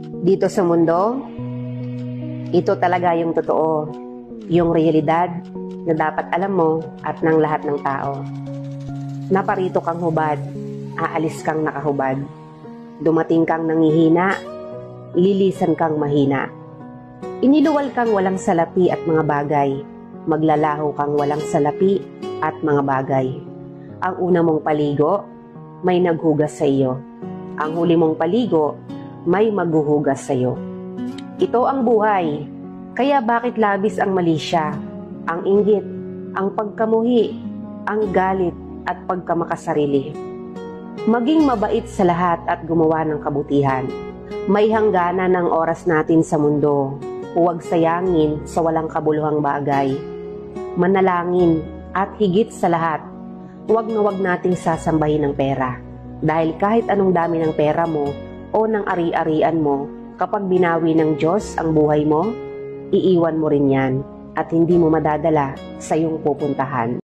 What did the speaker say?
Dito sa mundo, ito talaga yung totoo, yung realidad na dapat alam mo at ng lahat ng tao. Naparito kang hubad, aalis kang nakahubad. Dumating kang nangihina, lilisan kang mahina. Iniluwal kang walang salapi at mga bagay, maglalaho kang walang salapi at mga bagay. Ang una mong paligo, may naghugas sa iyo. Ang huli mong paligo, may maghuhugas sa iyo. Ito ang buhay, kaya bakit labis ang mali siya, ang inggit, ang pagkamuhi, ang galit at pagkamakasarili. Maging mabait sa lahat at gumawa ng kabutihan. May hangganan ang oras natin sa mundo. Huwag sayangin sa walang kabuluhang bagay. Manalangin at higit sa lahat, huwag na huwag nating sasambahin ng pera. Dahil kahit anong dami ng pera mo o ng ari-arian mo, kapag binawi ng Diyos ang buhay mo, iiwan mo rin yan at hindi mo madadala sa iyong pupuntahan.